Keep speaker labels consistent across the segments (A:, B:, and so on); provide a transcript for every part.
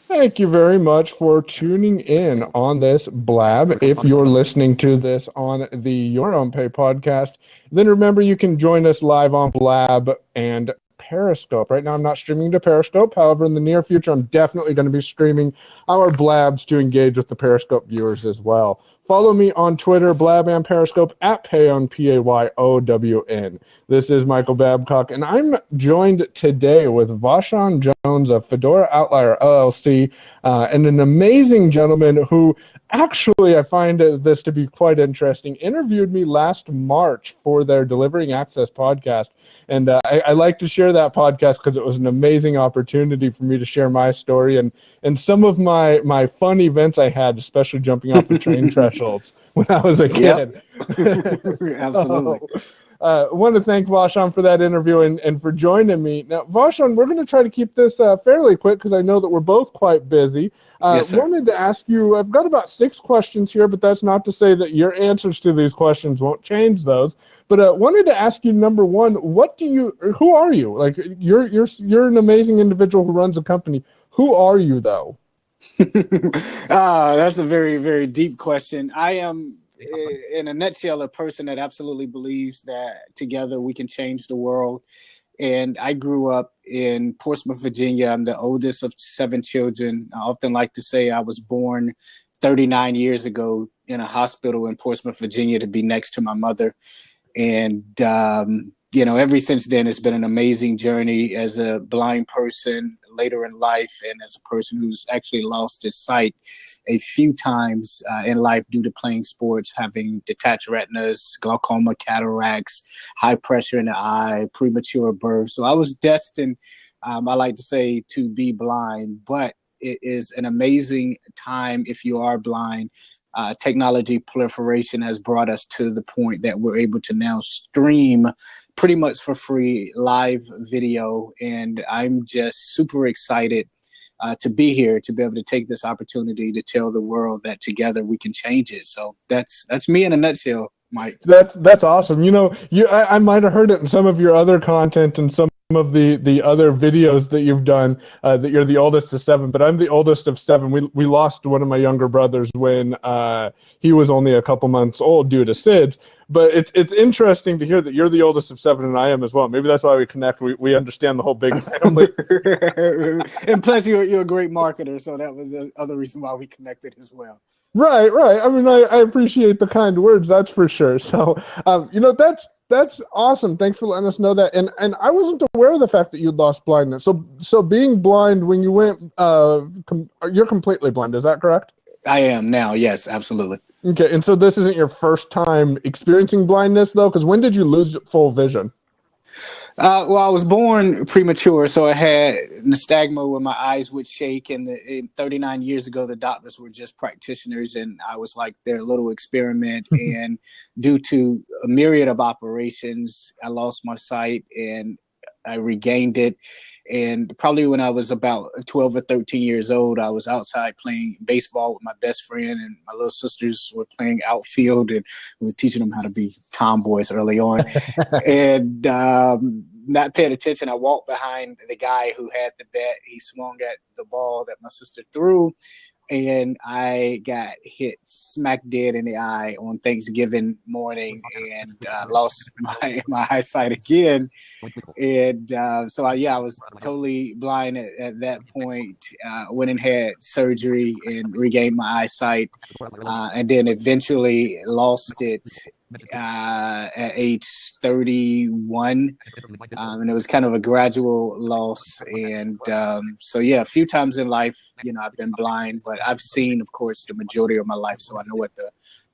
A: Thank you very much for tuning in on this Blab. If you're listening to this on the Your Own Pay podcast, then remember you can join us live on Blab and Periscope. Right now I'm not streaming to Periscope. However, in the near future, I'm definitely going to be streaming our Blabs to engage with the Periscope viewers as well. Follow me on Twitter, Blab and Periscope, at Payon, P-A-Y-O-W-N. This is Michael Babcock, and I'm joined today with Vashawn Jones of Fedora Outlier, LLC, and an amazing gentleman who actually, I find this to be quite interesting, interviewed me last March for their Delivering Access podcast. And I like to share that podcast because it was an amazing opportunity for me to share my story and some of my fun events I had, especially jumping off the train thresholds when I was a kid.
B: Yep. Absolutely.
A: I want to thank Vashawn for that interview and for joining me. Now, Vashawn, we're going to try to keep this fairly quick because I know that we're both quite busy.
B: Yes, sir.
A: Wanted to ask you, I've got about 6 questions here, but that's not to say that your answers to these questions won't change those. But wanted to ask you, number one, who are you? Like, you're an amazing individual who runs a company. Who are you, though?
B: That's a very, very deep question. I am, in a nutshell, a person that absolutely believes that together we can change the world. And I grew up in Portsmouth, Virginia. I'm the oldest of 7 children. I often like to say I was born 39 years ago in a hospital in Portsmouth, Virginia, to be next to my mother. And, ever since then, it's been an amazing journey as a blind person later in life and as a person who's actually lost his sight a few times in life due to playing sports, having detached retinas, glaucoma, cataracts, high pressure in the eye, premature birth. So I was destined, I like to say, to be blind, but it is an amazing time if you are blind. Technology proliferation has brought us to the point that we're able to now stream pretty much for free live video. And I'm just super excited to be here, to be able to take this opportunity to tell the world that together we can change it. So that's me in a nutshell, Mike.
A: That's awesome. I might have heard it in some of your other content and some of the other videos that you've done, that you're the oldest of 7, but I'm the oldest of 7. We lost one of my younger brothers when he was only a couple months old due to SIDS. But it's interesting to hear that you're the oldest of 7 and I am as well. Maybe that's why we connect. We understand the whole big family.
B: And plus, you're a great marketer, so that was the other reason why we connected as well.
A: Right. I mean, I appreciate the kind words, that's for sure. So, that's awesome. Thanks for letting us know that. And I wasn't aware of the fact that you'd lost blindness. So being blind when you went, you're completely blind. Is that correct?
B: I am now. Yes, absolutely.
A: Okay. And so this isn't your first time experiencing blindness, though? Because when did you lose full vision?
B: Well, I was born premature, so I had nystagma where my eyes would shake. And 39 years ago, the doctors were just practitioners, and I was like their little experiment. And due to a myriad of operations, I lost my sight and I regained it. And probably when I was about 12 or 13 years old, I was outside playing baseball with my best friend, and my little sisters were playing outfield, and we were teaching them how to be tomboys early on. And not paying attention, I walked behind the guy who had the bat. He swung at the ball that my sister threw, and I got hit smack dead in the eye on Thanksgiving morning and lost my eyesight again. And so I was totally blind at that point. Went and had surgery and regained my eyesight, and then eventually lost it at age 31. And it was kind of a gradual loss. And a few times in life, I've been blind, but I've seen, of course, the majority of my life, so I know what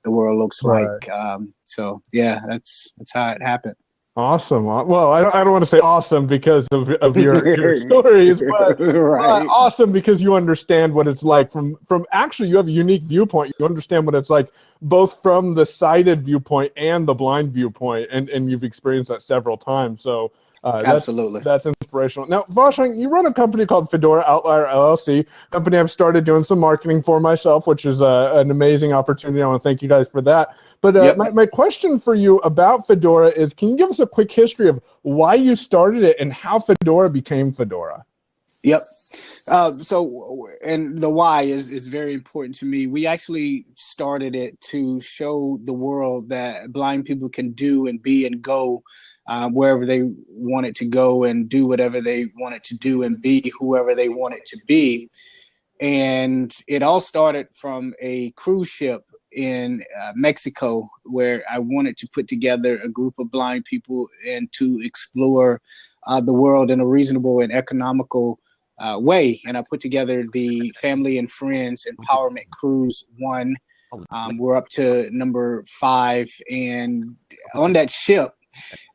B: the world looks like. That's how it happened.
A: Awesome. Well, I don't want to say awesome because of your stories, but
B: right.
A: Awesome because you understand what it's like from actually you have a unique viewpoint. You understand what it's like both from the sighted viewpoint and the blind viewpoint, and you've experienced that several times. So
B: Absolutely.
A: That's inspirational. Now, Vashawn, you run a company called Fedora Outlier LLC, company I've started doing some marketing for myself, which is an amazing opportunity. I want to thank you guys for that. But
B: Yep.
A: my question for you about Fedora is, can you give us a quick history of why you started it and how Fedora became Fedora?
B: Yep. And the why is very important to me. We actually started it to show the world that blind people can do and be and go wherever they wanted to go and do whatever they wanted to do and be whoever they wanted to be. And it all started from a cruise ship in Mexico, where I wanted to put together a group of blind people and to explore the world in a reasonable and economical way. And I put together the Family and Friends Empowerment Cruise 1. We're up to number 5. And on that ship,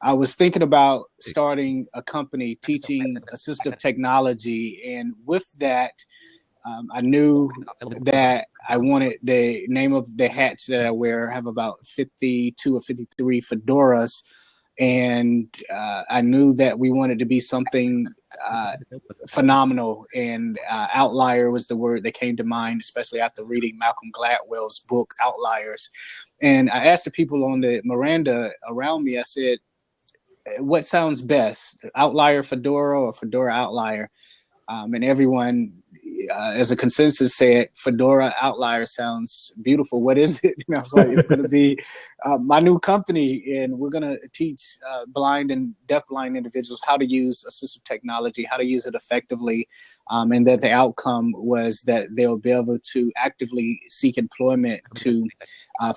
B: I was thinking about starting a company teaching assistive technology. And with that, I knew that I wanted the name of the hats that I wear. I have about 52 or 53 fedoras. And I knew that we wanted to be something phenomenal. And outlier was the word that came to mind, especially after reading Malcolm Gladwell's book, Outliers. And I asked the people on the Miranda around me, I said, what sounds best, Outlier Fedora or Fedora Outlier? And everyone, as a consensus, said Fedora Outlier sounds beautiful. What is it? And I was like, it's going to be my new company, and we're going to teach blind and deafblind individuals how to use assistive technology, how to use it effectively, and that the outcome was that they'll be able to actively seek employment to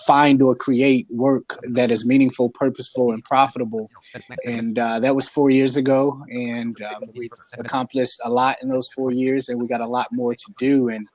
B: find or create work that is meaningful, purposeful, and profitable. And that was 4 years ago, and we've accomplished a lot in those 4 years, and we got a lot more to do. And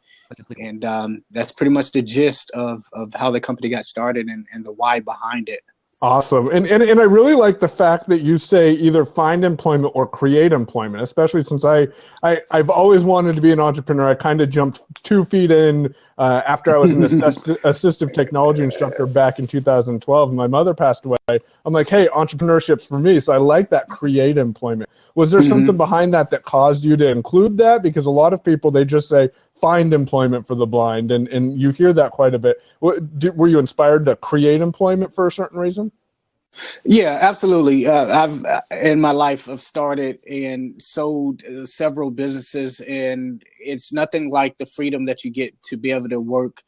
B: that's pretty much the gist of how the company got started and the why behind it.
A: Awesome. And I really like the fact that you say either find employment or create employment, especially since I've always wanted to be an entrepreneur. I kind of jumped 2 feet in after I was an assistive technology instructor back in 2012. And my mother passed away. I'm like, hey, entrepreneurship's for me. So I like that create employment. Was there something behind that caused you to include that? Because a lot of people, they just say, find employment for the blind, and you hear that quite a bit. Were you inspired to create employment for a certain reason?
B: Yeah, absolutely. I've in my life I've started and sold several businesses, and it's nothing like the freedom that you get to be able to work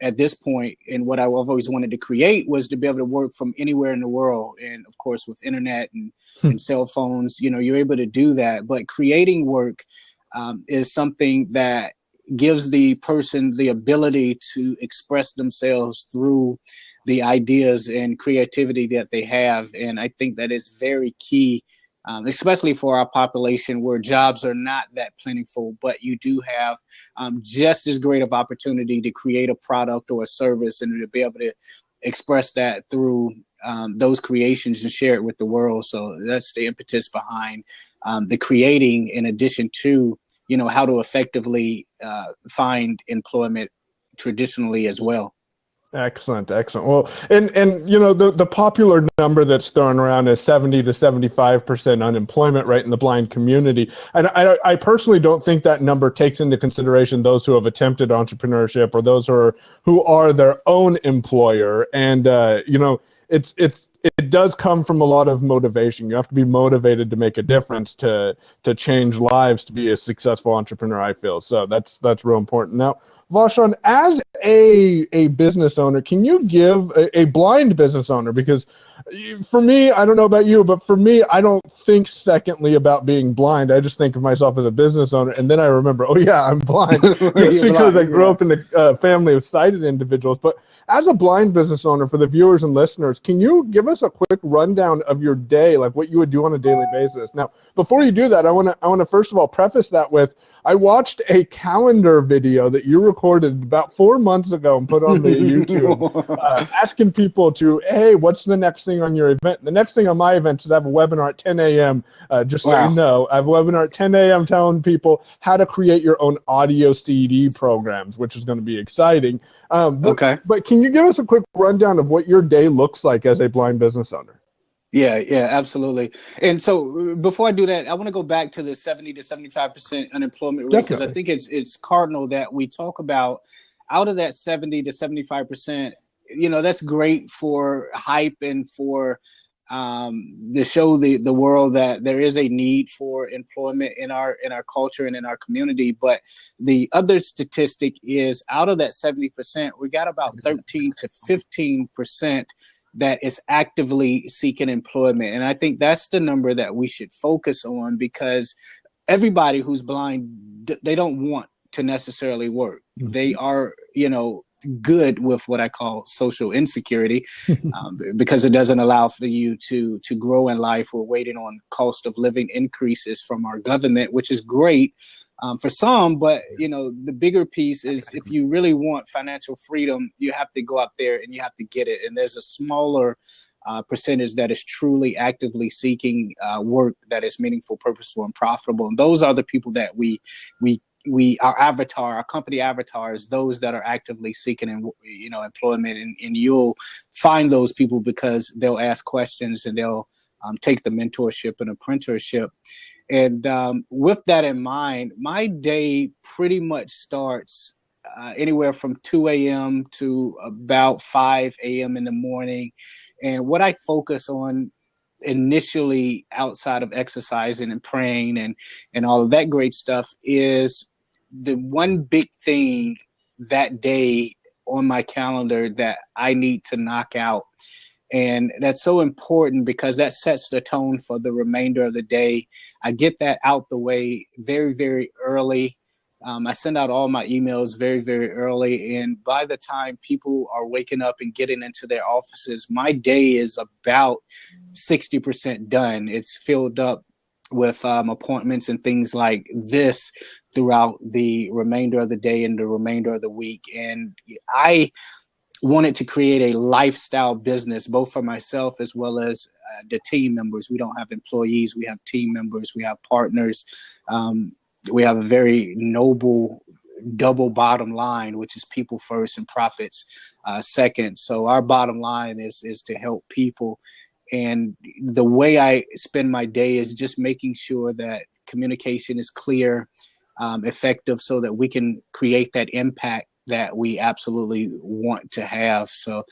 B: at this point. And what I've always wanted to create was to be able to work from anywhere in the world. And of course, with internet and cell phones, you're able to do that. But creating work is something that gives the person the ability to express themselves through the ideas and creativity that they have. And I think that is very key, especially for our population where jobs are not that plentiful, but you do have just as great of opportunity to create a product or a service and to be able to express that through those creations and share it with the world. So that's the impetus behind the creating, in addition to how to effectively find employment traditionally as well.
A: Excellent. Well, and the popular number that's thrown around is 70 to 75% unemployment rate in the blind community. And I personally don't think that number takes into consideration those who have attempted entrepreneurship or those who are their own employer. And it does come from a lot of motivation. You have to be motivated to make a difference, to change lives, to be a successful entrepreneur, I feel. So that's real important. Now, Vashawn, as a business owner, can you give a blind business owner, because for me, I don't know about you, but for me, I don't think secondly about being blind. I just think of myself as a business owner, and then I remember, oh yeah, I'm blind, just because I grew up in a family of sighted individuals. But as a blind business owner, for the viewers and listeners, can you give us a quick rundown of your day, like what you would do on a daily basis? Now, before you do that, I want to first of all preface that with, I watched a calendar video that you recorded about 4 months ago and put on the YouTube, asking people to, hey, what's the next thing on your event? The next thing on my event is I have a webinar at 10 a.m. Just so you know, I have a webinar at 10 a.m. telling people how to create your own audio CD programs, which is going to be exciting. But can you give us a quick rundown of what your day looks like as a blind business owner?
B: Yeah, absolutely. And so before I do that, I want to go back to the 70 to 75% unemployment rate, because I
A: Definitely.
B: think it's cardinal that we talk about out of that 70 to 75%, that's great for hype and for to show the world that there is a need for employment in our culture and in our community. But the other statistic is out of that 70%, we got about 13 to 15% that is actively seeking employment. And I think that's the number that we should focus on, because everybody who's blind, they don't want to necessarily work.
A: Mm-hmm.
B: They are, good with what I call social insecurity, because it doesn't allow for you to grow in life. We're waiting on cost of living increases from our government, which is great for some, but the bigger piece is, if you really want financial freedom, you have to go out there and you have to get it. And there's a smaller percentage that is truly actively seeking work that is meaningful, purposeful, and profitable. And those are the people that our company avatar is those that are actively seeking employment, and you'll find those people because they'll ask questions and they'll take the mentorship and apprenticeship. And with that in mind, my day pretty much starts anywhere from 2 a.m. to about 5 a.m. in the morning. And what I focus on initially, outside of exercising and praying and all of that great stuff, is the one big thing that day on my calendar that I need to knock out. And that's so important because that sets the tone for the remainder of the day. I get that out the way very, very early. I send out all my emails very, very early. And by the time people are waking up and getting into their offices, my day is about 60% done. It's filled up with appointments and things like this throughout the remainder of the day and the remainder of the week. And I wanted to create a lifestyle business, both for myself as well as the team members. We don't have employees, we have team members, we have partners. We have a very noble double bottom line, which is people first and profits second. So our bottom line is to help people. And the way I spend my day is just making sure that communication is clear, effective, so that we can create that impact that we absolutely want to have. So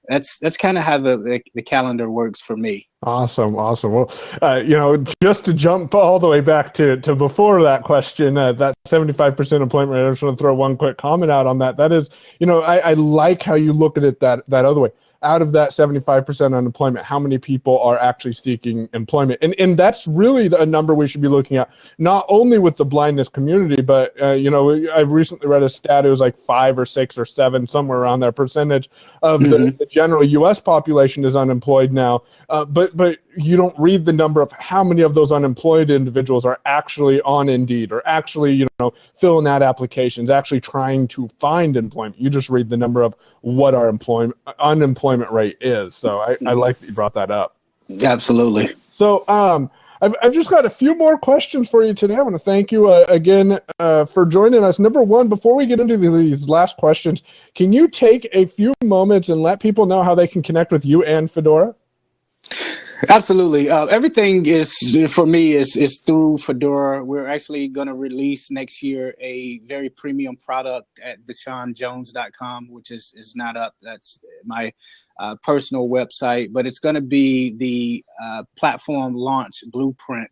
B: that's kind of how the calendar works for me.
A: Awesome. Well, just to jump all the way back to before that question, that 75% employment rate, I just want to throw one quick comment out on that. That is, I like how you look at it that other way. Out of that 75% unemployment, how many people are actually seeking employment? And that's really a number we should be looking at, not only with the blindness community, but, I've recently read a stat, it was like 5 or 6 or 7, somewhere around there, percentage of the general U.S. population is unemployed now. But you don't read the number of how many of those unemployed individuals are actually on Indeed or actually, filling out applications, actually trying to find employment. You just read the number of what our unemployment rate is. So I like that you brought that up.
B: Absolutely.
A: So I've just got a few more questions for you today. I want to thank you again for joining us. Number one, before we get into these last questions, can you take a few moments and let people know how they can connect with you and Fedora?
B: Absolutely. Everything for me is through Fedora. We're actually going to release next year a very premium product at VashawnJones.com, which is not up. That's my personal website, but it's going to be the platform launch blueprint.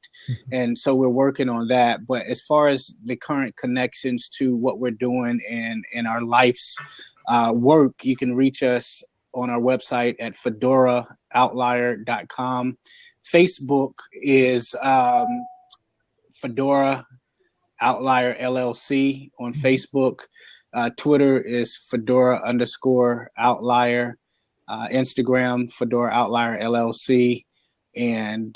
B: And so we're working on that. But as far as the current connections to what we're doing and our life's work, you can reach us on our website at FedoraOutlier.com. Facebook is Fedora Outlier LLC on Facebook. Twitter is Fedora_Outlier. Instagram, Fedora Outlier LLC. And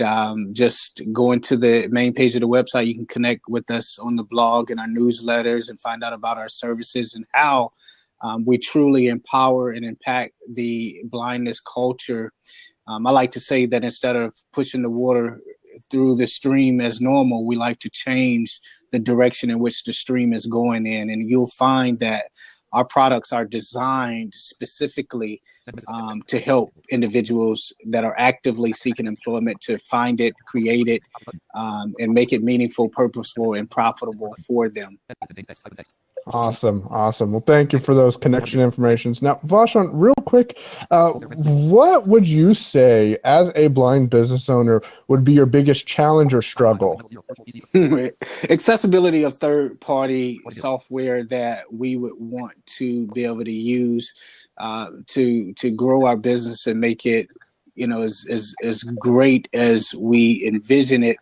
B: just going to the main page of the website, you can connect with us on the blog and our newsletters and find out about our services and how we truly empower and impact the blindness culture. I like to say that instead of pushing the water through the stream as normal, we like to change the direction in which the stream is going in. And you'll find that our products are designed specifically to help individuals that are actively seeking employment to find it, create it, and make it meaningful, purposeful, and profitable for them.
A: Awesome. Well, thank you for those connection informations. Now, Vashawn, real quick, what would you say as a blind business owner would be your biggest challenge or struggle?
B: Accessibility of third-party software that we would want to be able to use to grow our business and make it, as great as we envision it.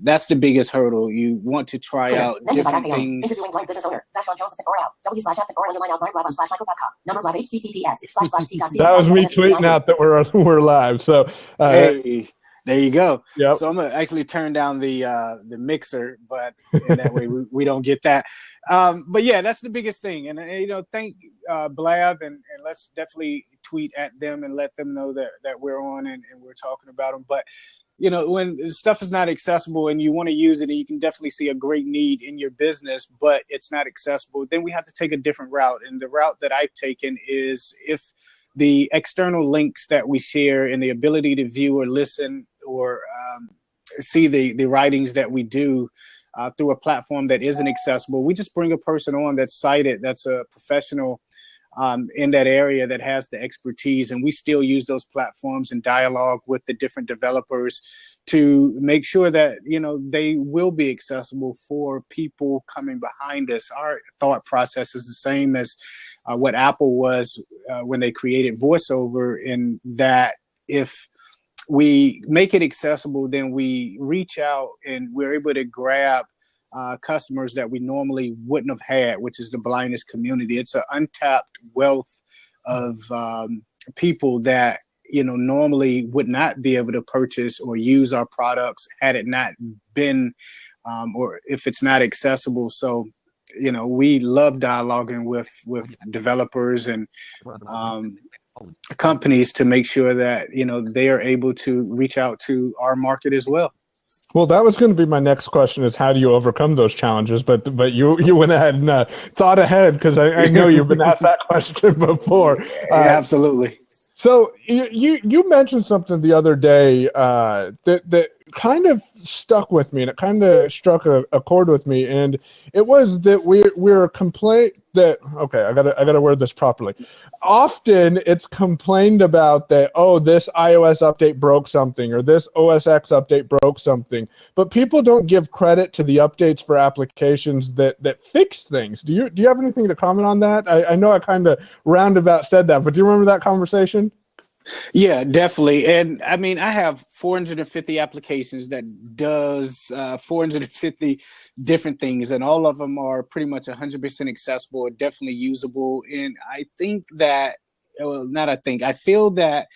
B: That's the biggest hurdle. You want to try out different things.
C: Interviewing blind business owner, Vashawn Jones at Fedora Out. w/@fedora_out/Blab/Michael Babcock. Number Blab https://t.c.
A: That was me tweeting out that we're live. So
B: hey, there you go.
A: Yep.
B: So I'm gonna actually turn down the mixer, but in that way we don't get that. But yeah, that's the biggest thing. And thank Blab and let's definitely tweet at them and let them know that we're on and we're talking about them. But when stuff is not accessible and you want to use it and you can definitely see a great need in your business, but it's not accessible, then we have to take a different route. And the route that I've taken is if the external links that we share and the ability to view or listen or see the writings that we do through a platform that isn't accessible, we just bring a person on that's cited, that's a professional in that area that has the expertise, and we still use those platforms and dialogue with the different developers to make sure that they will be accessible for people coming behind us. Our thought process is the same as what Apple was when they created VoiceOver, in that if we make it accessible, then we reach out and we're able to grab customers that we normally wouldn't have had, which is the blindness community. It's an untapped wealth of people that normally would not be able to purchase or use our products had it not been or if it's not accessible. So we love dialoguing with developers and companies to make sure that they are able to reach out to our market as well.
A: Well, that was going to be my next question: is how do you overcome those challenges? But you went ahead and thought ahead, because I know you've been asked that question before.
B: Absolutely.
A: So you mentioned something the other day that kind of stuck with me, and it kind of struck a chord with me, and it was that we're okay, I gotta word this properly. Often it's complained about that, this iOS update broke something, or this OS X update broke something, but people don't give credit to the updates for applications that fix things. Do you have anything to comment on that? I know I kind of roundabout said that, but do you remember that conversation?
B: Yeah, definitely. And I mean, I have 450 applications that does 450 different things, and all of them are pretty much 100% accessible or definitely usable. And I think that, I feel that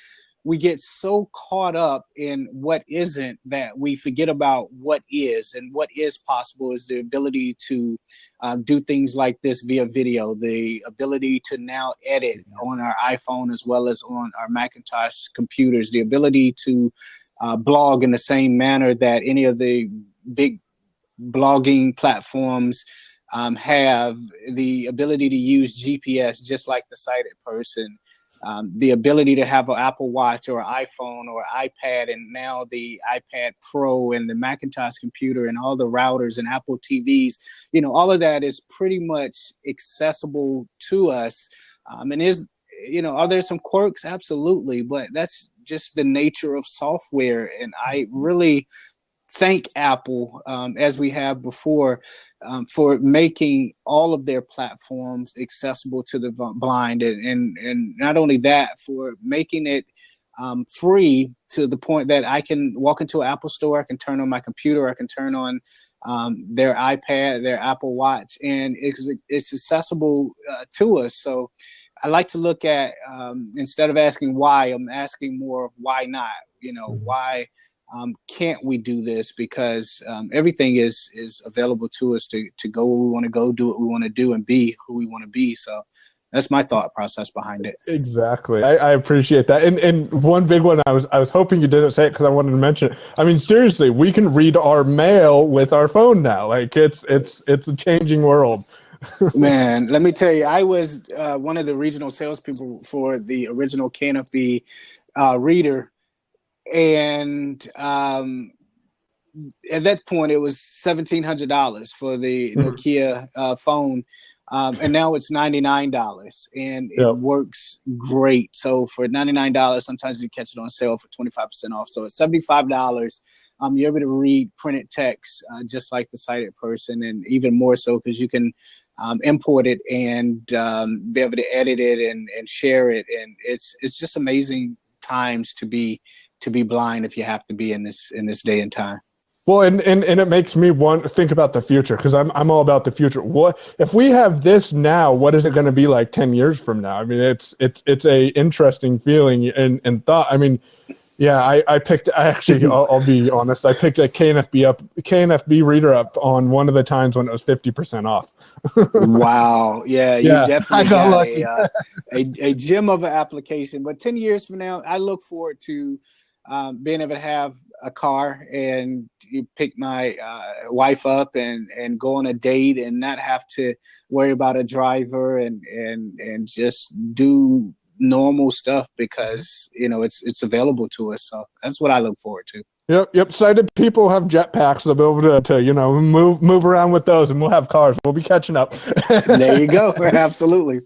B: we get so caught up in what isn't that we forget about what is. And what is possible is the ability to do things like this via video, the ability to now edit on our iPhone as well as on our Macintosh computers, the ability to blog in the same manner that any of the big blogging platforms have, the ability to use GPS just like the sighted person. The ability to have an Apple Watch or iPhone or iPad, and now the iPad Pro and the Macintosh computer and all the routers and Apple TVs, all of that is pretty much accessible to us. And are there some quirks? Absolutely. But that's just the nature of software. And I really thank Apple, as we have before, for making all of their platforms accessible to the blind, and not only that, for making it free to the point that I can walk into an Apple store, I can turn on my computer, I can turn on their iPad, their Apple Watch, and it's accessible to us. So I like to look at, instead of asking why, I'm asking more of why not, why can't we do this? Because everything is available to us to go where we want to go, do what we want to do, and be who we want to be. So that's my thought process behind it.
A: Exactly. I appreciate that. And one big one, I was hoping you didn't say it because I wanted to mention it. I mean, seriously, we can read our mail with our phone now. Like it's a changing world.
B: Man, let me tell you, I was one of the regional salespeople for the original Canopy reader, and at that point, it was $1,700 for the Nokia phone, and now it's $99, and it works great. So for $99, sometimes you catch it on sale for 25% off. So at $75, you're able to read printed text just like the sighted person, and even more so because you can import it and be able to edit it and share it. And it's just amazing times to be blind if you have to be in this day and time.
A: Well, and it makes me want to think about the future, because I'm all about the future. What if we have this now? What is it going to be like 10 years from now? I mean, it's a interesting feeling and thought. I mean, yeah, I picked, actually, I'll be honest, I picked a KNFB reader up on one of the times when it was 50% off.
B: Wow. Yeah, you definitely got a gem of an application. But 10 years from now, I look forward to being able to have a car and you pick my wife up and go on a date and not have to worry about a driver and just do normal stuff because it's available to us. So that's what I look forward to.
A: Yep. Sighted people have jetpacks. They'll be able to move around with those, and we'll have cars. We'll be catching up.
B: There you go. Absolutely.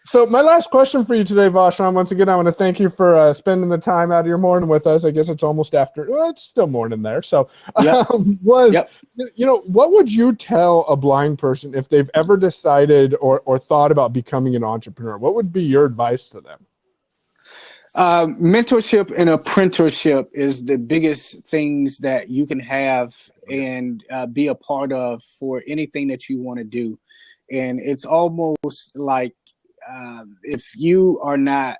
A: So my last question for you today, Vashawn, once again, I want to thank you for spending the time out of your morning with us. I guess it's almost after. Well, it's still morning there. So what would you tell a blind person if they've ever decided or thought about becoming an entrepreneur? What would be your advice to them?
B: Mentorship and apprenticeship is the biggest things that you can have and be a part of for anything that you want to do. And it's almost like if you are not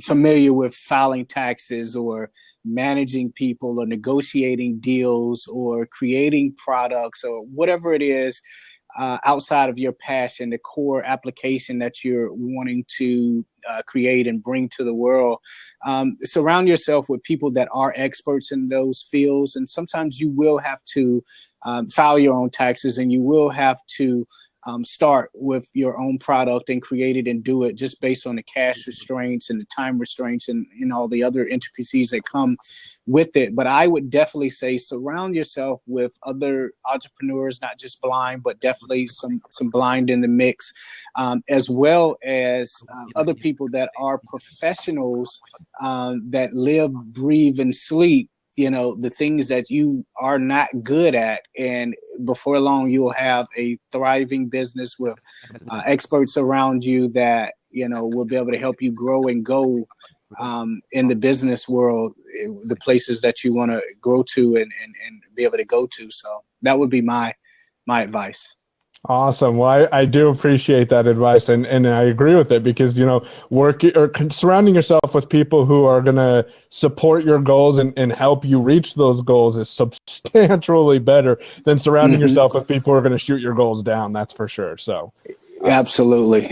B: familiar with filing taxes or managing people or negotiating deals or creating products or whatever it is outside of your passion, the core application that you're wanting to create and bring to the world, surround yourself with people that are experts in those fields. And sometimes you will have to file your own taxes, and you will have to start with your own product and create it and do it just based on the cash restraints and the time restraints and all the other intricacies that come with it. But I would definitely say surround yourself with other entrepreneurs, not just blind, but definitely some blind in the mix, as well as other people that are professionals that live, breathe, and sleep the things that you are not good at. And before long, you'll have a thriving business with experts around you that, will be able to help you grow and go in the business world, the places that you want to grow to and be able to go to. So that would be my advice.
A: Awesome. Well, I do appreciate that advice, and I agree with it because, surrounding yourself with people who are going to support your goals and help you reach those goals is substantially better than surrounding yourself with people who are going to shoot your goals down. That's for sure. So,
B: Absolutely.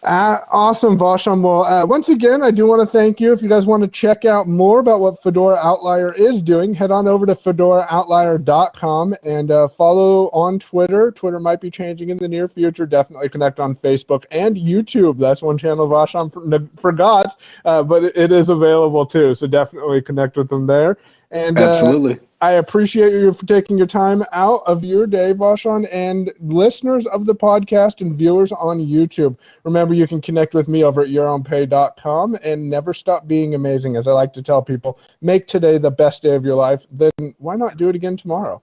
A: Awesome, Vashawn. Well, once again, I do want to thank you. If you guys want to check out more about what Fedora Outlier is doing, head on over to FedoraOutlier.com and follow on Twitter. Twitter might be changing in the near future. Definitely connect on Facebook and YouTube. That's one channel Vashawn forgot, but it is available too. So definitely connect with them there. And
B: absolutely.
A: I appreciate you for taking your time out of your day, Vashawn, and listeners of the podcast and viewers on YouTube. Remember, you can connect with me over at yourownpay.com and never stop being amazing. As I like to tell people, make today the best day of your life. Then why not do it again tomorrow?